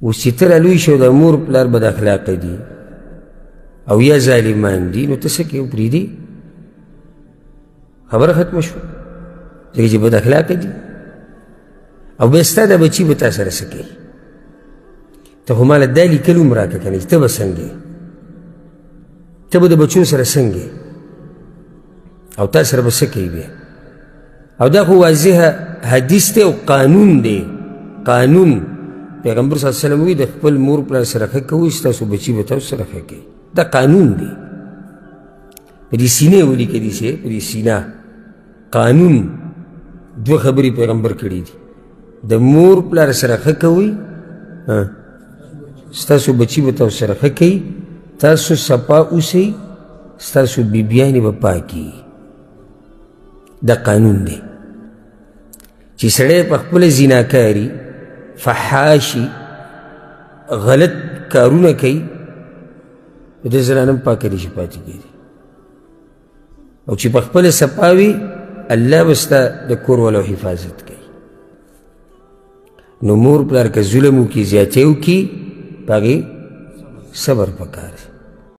اوس چې ته رالوی شو د مور پلار بد اخلاقه دي او یا ظالمان دي نو ته څه کوې پرېږدې خبره ختمه شوه ځکه چې بد اخلاقه دي او بیا ستا دا بچي به تا سره څه کوي ته خو ماله دا لیکل هم راکړه که نه چې ته به څنګه ته به د بچو سره څنګه او تا سره به څه کوي بیا او دا خو واضحه حدیث دی او قانون دی قانون پیغمبر صلی الله علیه وسلم وی د خپل مور پلار سره ښه کوئ ستاسو بچي به تاسو سره ښه کوي دا قانون دی په دې سینې ولیکه دي چې په دې سینه قانون دوه خبرې پیغمبر کړي دي د مور پلار سره ښه کوئ ستاسو بچي به تاسو سره ښه کوي تاسو صفا اوسئ ستاسو بیبیانې به پاکي دا قانون دی چې سړی په خپله زیناکاري فحاشي غلط کارونه کوي د زنانه هم پاکه نشي پاتې کېدی او چې په خپله صفا وي الله به ستا د کور والا حفاظت کوي نو مور پلار که ظلم وکړي زیاتې وکړي په هغې صبر پکار دی